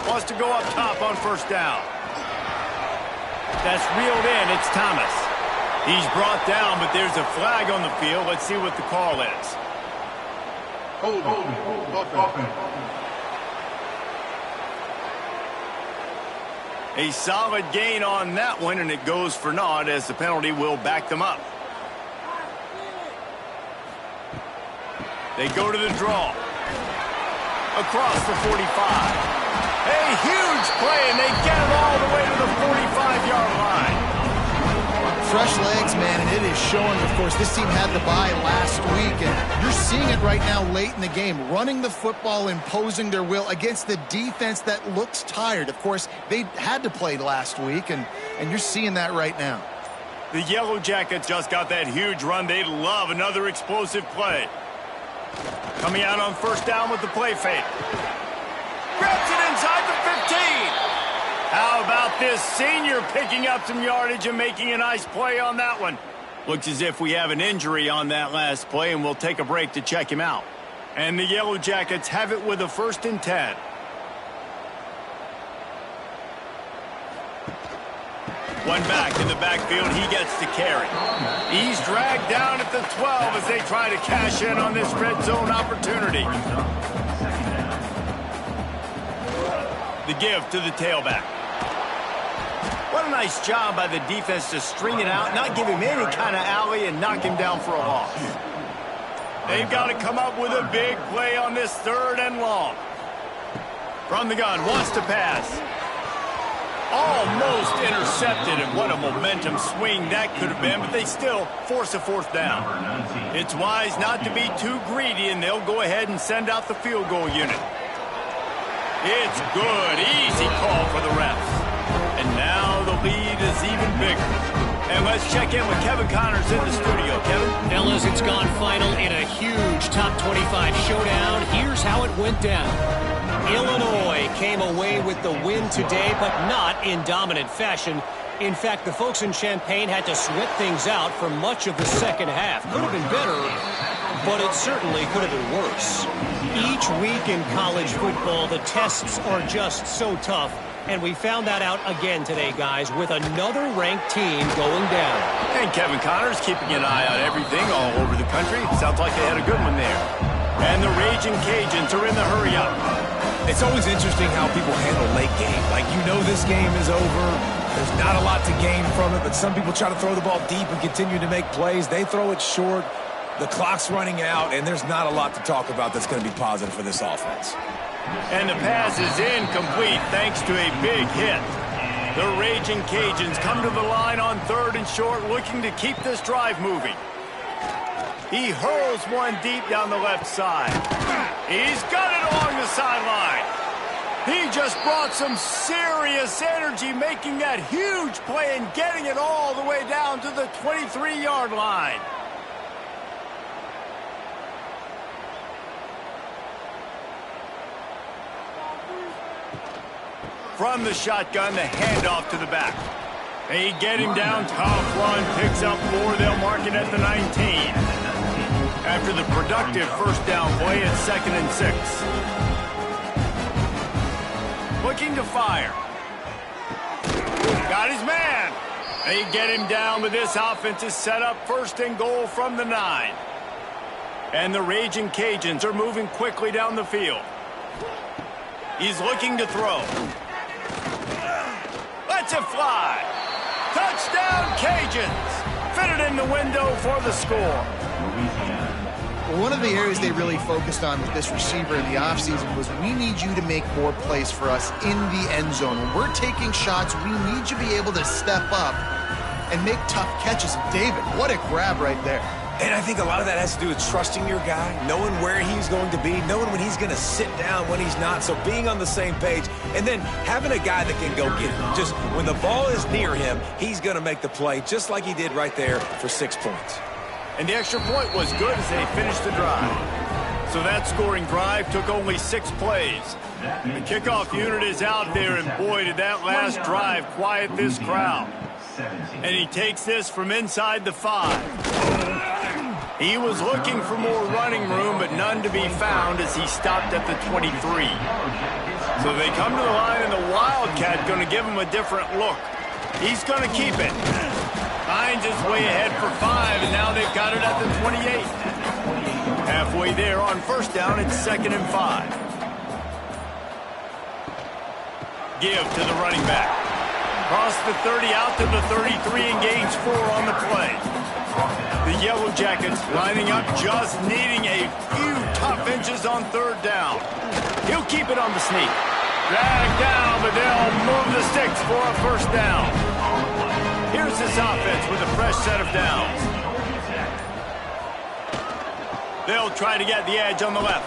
Wants to go up top on first down. That's reeled in. It's Thomas. He's brought down, but there's a flag on the field. Let's see what the call is. A solid gain on that one, and it goes for naught as the penalty will back them up. They go to the draw. Across the 45. A huge play, and they get it all the way to the 45-yard line. Fresh legs, man, and it is showing. Of course, this team had the bye last week, and you're seeing it right now late in the game. Running the football, imposing their will against the defense that looks tired. Of course, they had to play last week, and you're seeing that right now. The Yellow Jackets just got that huge run. They love another explosive play. Coming out on first down with the play fake. Grabs it inside the 15. How about this senior picking up some yardage and making a nice play on that one? Looks as if we have an injury on that last play, and we'll take a break to check him out. And the Yellow Jackets have it with a 1st and 10. One back in the backfield. He gets to carry. He's dragged down at the 12 as they try to cash in on this red zone opportunity. The give to the tailback. What a nice job by the defense to string it out, not give him any kind of alley, and knock him down for a loss. They've got to come up with a big play on this 3rd and long. From the gun, wants to pass. Almost intercepted, and what a momentum swing that could have been, but they still force a 4th down. It's wise not to be too greedy, and they'll go ahead and send out the field goal unit. It's good. Easy call for the refs. And now the lead is even bigger. And let's check in with Kevin Connors in the studio. Kevin? Fellas, it's gone final in a huge top 25 showdown. Here's how it went down. Illinois came away with the win today, but not in dominant fashion. In fact, the folks in Champaign had to sweat things out for much of the second half. Could have been better, but it certainly could have been worse. Each week in college football, the tests are just so tough. And we found that out again today, guys, with another ranked team going down. And Kevin Connors keeping an eye on everything all over the country. Sounds like they had a good one there. And the Raging Cajuns are in the hurry-up. It's always interesting how people handle late game. Like, you know this game is over. There's not a lot to gain from it, but some people try to throw the ball deep and continue to make plays. They throw it short. The clock's running out, and there's not a lot to talk about that's going to be positive for this offense. And the pass is incomplete thanks to a big hit. The Raging Cajuns come to the line on 3rd and short, looking to keep this drive moving. He hurls one deep down the left side. He's got it along the sideline. He just brought some serious energy, making that huge play and getting it all the way down to the 23-yard line. From the shotgun, the handoff to the back. They get him down, tough run, picks up 4, they'll mark it at the 19. After the productive 1st down play, it's 2nd and 6. Looking to fire. Got his man. They get him down, but this offense is set up 1st and goal from the 9. And the Raging Cajuns are moving quickly down the field. He's looking to throw. Lets it fly. Touchdown, Cajuns. Fitted in the window for the score. One of the areas they really focused on with this receiver in the offseason was we need you to make more plays for us in the end zone. When we're taking shots, we need you to be able to step up and make tough catches. David, what a grab right there. And I think a lot of that has to do with trusting your guy, knowing where he's going to be, knowing when he's going to sit down, when he's not. So being on the same page, and then having a guy that can go get it. Just when the ball is near him, he's going to make the play, just like he did right there for 6 points. And the extra point was good as they finished the drive. So that scoring drive took only 6 plays. The kickoff unit is out there, and boy, did that last drive quiet this crowd. And he takes this from inside the 5. He was looking for more running room, but none to be found as he stopped at the 23. So they come to the line, and the Wildcat going to give him a different look. He's going to keep it. Finds his way ahead for 5, and now they've got it at the 28. Halfway there on first down, it's 2nd and 5. Give to the running back. Cross the 30 out to the 33 and gains 4 on the play. The Yellow Jackets lining up, just needing a few tough inches on 3rd down. He'll keep it on the sneak. Drag down, but they'll move the sticks for a first down. Here's this offense with a fresh set of downs. They'll try to get the edge on the left.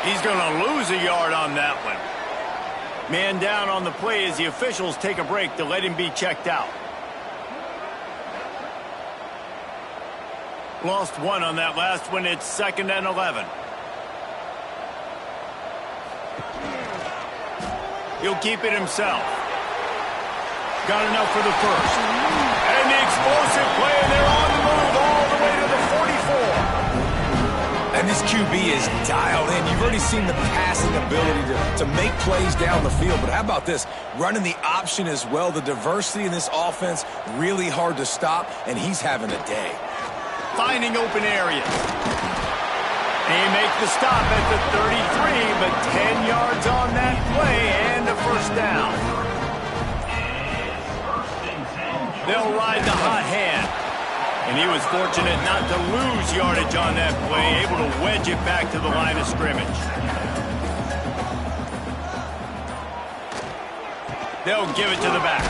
He's going to lose a yard on that one. Man down on the play as the officials take a break to let him be checked out. Lost 1 on that last one. It's 2nd and 11. He'll keep it himself. Got enough for the first. And the explosive play, they're on the move all the way to the 44. And this QB is dialed in. You've already seen the passing ability to make plays down the field. But how about this? Running the option as well. The diversity in this offense, really hard to stop, and he's having a day. Finding open areas. They make the stop at the 33, but 10 yards on that play and a first down. They'll ride the hot hand. And he was fortunate not to lose yardage on that play, able to wedge it back to the line of scrimmage. They'll give it to the back.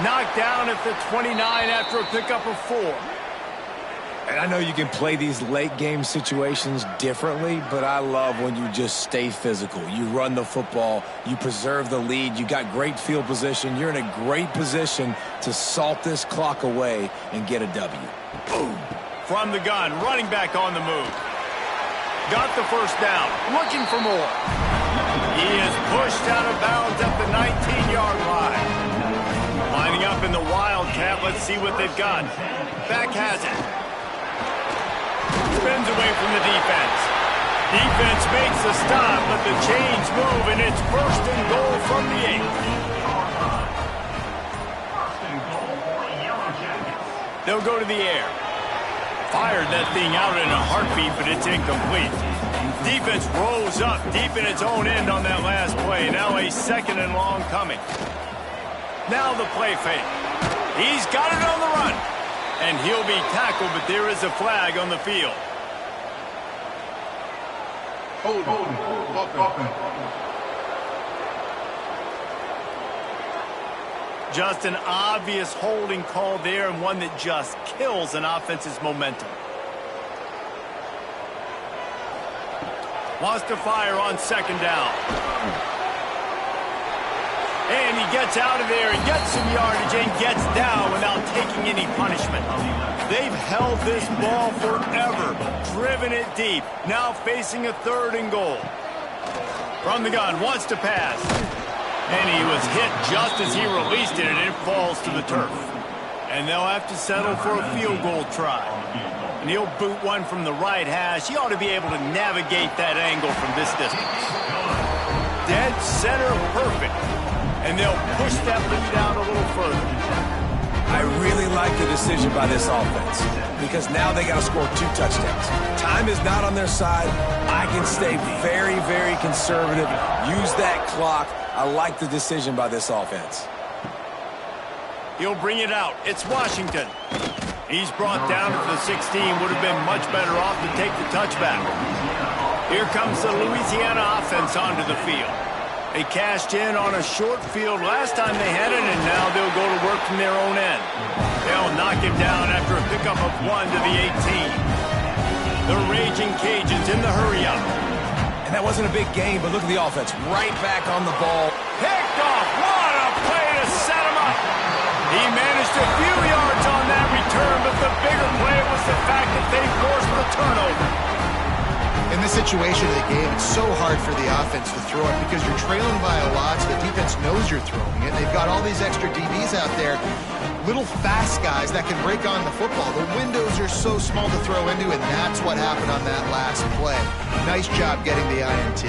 Knocked down at the 29 after a pickup of 4. And I know you can play these late game situations differently, but I love when you just stay physical. You run the football, you preserve the lead, you got great field position. You're in a great position to salt this clock away and get a W. Boom. From the gun, running back on the move. Got the first down, looking for more. He is pushed out of bounds at the 19-yard line. Lining up in the Wildcat, let's see what they've got. Back has it. Spins away from the defense. Defense makes a stop, but the chains move, and it's 1st and goal from the 8. They'll go to the air. Fired that thing out in a heartbeat, but it's incomplete. Defense rose up deep in its own end on that last play. Now a 2nd and long coming. Now the play fake. He's got it on the run. And he'll be tackled, but there is a flag on the field. Just an obvious holding call there, and one that just kills an offense's momentum. Wants to fire on 2nd down. And he gets out of there and gets some yardage and gets down without taking any punishment. They've held this ball forever, driven it deep, now facing a 3rd and goal. From the gun, wants to pass. And he was hit just as he released it, and it falls to the turf. And they'll have to settle for a field goal try. And he'll boot one from the right hash. He ought to be able to navigate that angle from this distance. Dead center perfect. And they'll push that lead out a little further. I really like the decision by this offense because now they got to score 2 touchdowns. Time is not on their side. I can stay very, very conservative, use that clock. I like the decision by this offense. He'll bring it out. It's Washington. He's brought down to the 16. Would have been much better off to take the touchback. Here comes the Louisiana offense onto the field. They cashed in on a short field last time they had it, and now they'll go to work from their own end. They'll knock him down after a pickup of 1 to the 18. The Raging Cajuns in the hurry-up. And that wasn't a big game, but look at the offense. Right back on the ball. Picked off. What a play to set him up. He managed a few yards on that return, but the bigger play was the fact that they forced the turnover. In this situation of the game, it's so hard for the offense to throw it because you're trailing by a lot, so the defense knows you're throwing it. They've got all these extra DBs out there, little fast guys that can break on the football. The windows are so small to throw into, and that's what happened on that last play. Nice job getting the INT.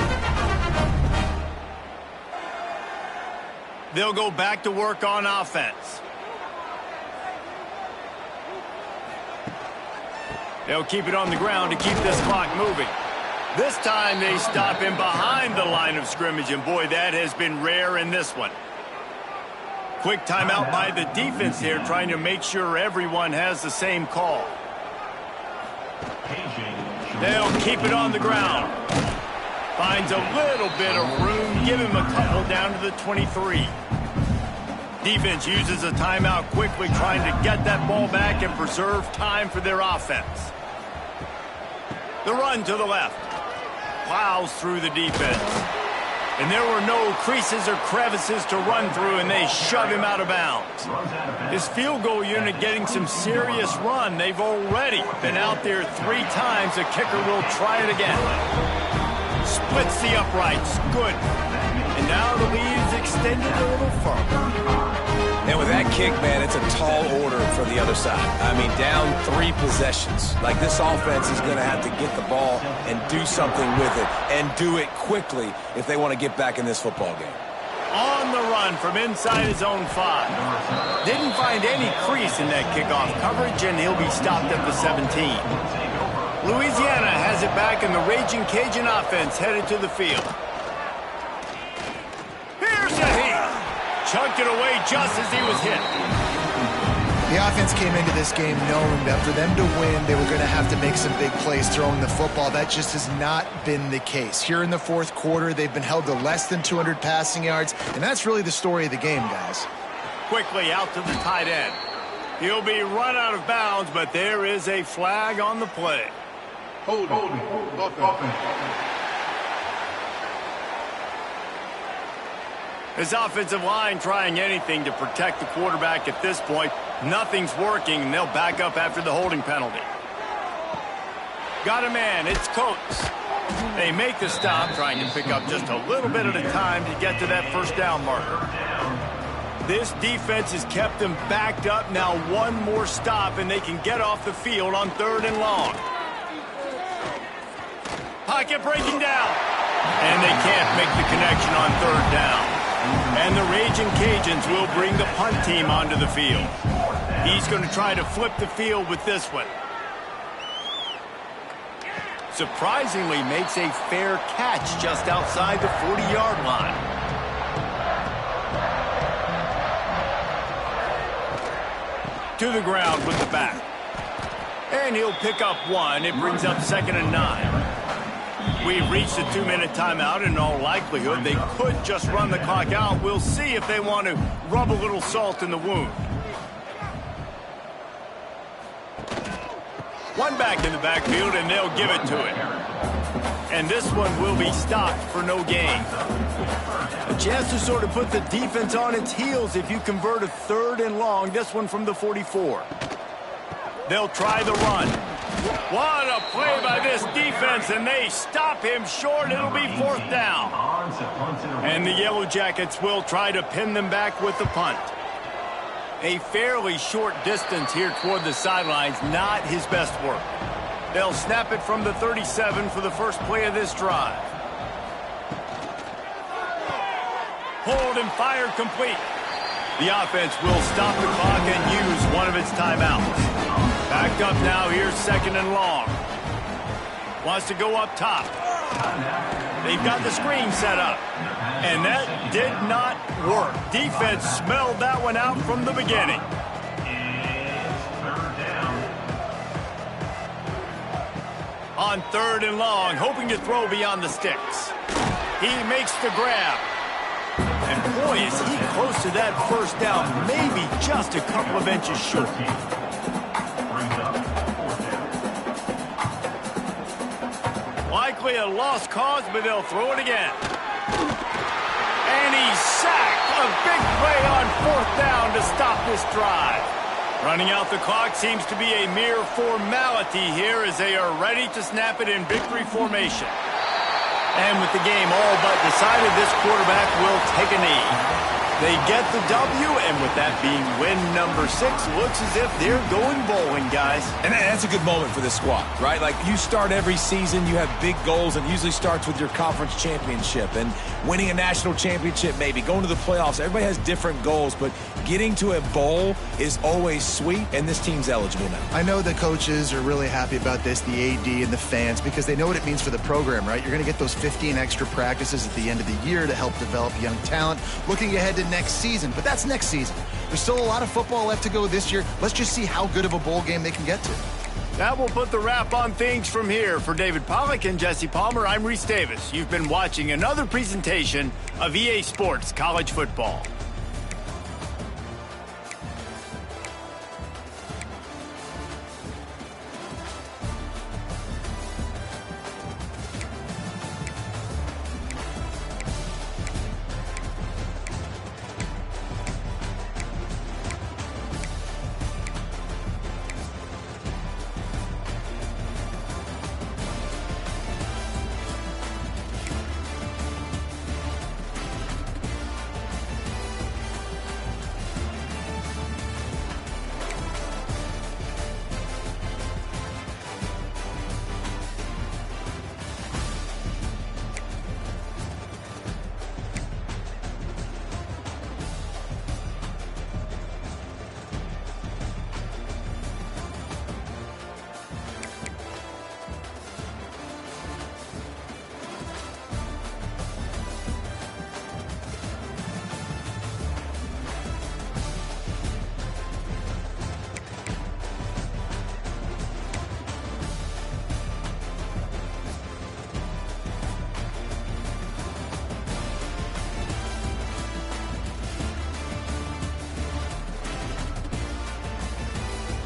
They'll go back to work on offense. They'll keep it on the ground to keep this clock moving. This time they stop him behind the line of scrimmage, and boy, that has been rare in this one. Quick timeout by the defense here, trying to make sure everyone has the same call. They'll keep it on the ground. Finds a little bit of room, give him a couple down to the 23. Defense uses a timeout quickly, trying to get that ball back and preserve time for their offense. The run to the left. Plows through the defense. And there were no creases or crevices to run through, and they shove him out of bounds. His field goal unit getting some serious run. They've already been out there 3 times. The kicker will try it again. Splits the uprights. Good. And now the lead is extended a little further. And with that kick, man, it's a tall order for the other side. I mean, down 3 possessions. Like, this offense is going to have to get the ball and do something with it, and do it quickly if they want to get back in this football game. On the run from inside his own 5. Didn't find any crease in that kickoff coverage, and he'll be stopped at the 17. Louisiana has it back, and the Raging Cajun offense headed to the field. Here's a heat. Chunked it away just as he was hit. The offense came into this game knowing that for them to win, they were going to have to make some big plays throwing the football. That just has not been the case. Here in the fourth quarter, they've been held to less than 200 passing yards, and that's really the story of the game, guys. Quickly out to the tight end. He'll be run out of bounds, but there is a flag on the play. Hold offense. His offensive line trying anything to protect the quarterback at this point. Nothing's working, and they'll back up after the holding penalty. Got a man. It's Coates. They make the stop, trying to pick up just a little bit at a time to get to that first down marker. This defense has kept them backed up. Now one more stop, and they can get off the field on 3rd and long. Pocket breaking down. And they can't make the connection on 3rd down. And the Raging Cajuns will bring the punt team onto the field. He's going to try to flip the field with this one. Surprisingly makes a fair catch just outside the 40-yard line. To the ground with the back. And he'll pick up 1. It brings up 2nd and 9. We've reached a 2-minute timeout. In all likelihood, they could just run the clock out. We'll see if they want to rub a little salt in the wound. One back in the backfield, and they'll give it to it. And this one will be stopped for no gain. A chance to sort of put the defense on its heels if you convert a 3rd and long. This one from the 44. They'll try the run. What a play by this defense, and they stop him short. It'll be 4th down. And the Yellow Jackets will try to pin them back with the punt. A fairly short distance here toward the sidelines, not his best work. They'll snap it from the 37 for the first play of this drive. Hold and fire complete. The offense will stop the clock and use one of its timeouts. Backed up now, here's 2nd and long. Wants to go up top. They've got the screen set up. And that did not work. Defense smelled that one out from the beginning. On 3rd and long, hoping to throw beyond the sticks. He makes the grab. And boy, is he close to that first down, maybe just a couple of inches short. Likely a lost cause, but they'll throw it again. And he's sacked. A big play on 4th down to stop this drive. Running out the clock seems to be a mere formality here as they are ready to snap it in victory formation. And with the game all but decided, this quarterback will take a knee. They get the W, and with that being win number 6, looks as if they're going bowling, guys. guys. And that's a good moment for this squad, right? Like, you start every season, you have big goals, and it usually starts with your conference championship and winning a national championship, maybe going to the playoffs. Everybody has different goals, but getting to a bowl is always sweet, and this team's eligible now. I know the coaches are really happy about this, the AD and the fans, because they know what it means for the program, right? You're going to get those 15 extra practices at the end of the year to help develop young talent, looking ahead to next season. But that's next season. There's still a lot of football left to go this year. Let's just see how good of a bowl game they can get to. That will put the wrap on things from here. For David Pollack and Jesse Palmer, I'm Reese Davis. You've been watching another presentation of EA Sports College Football.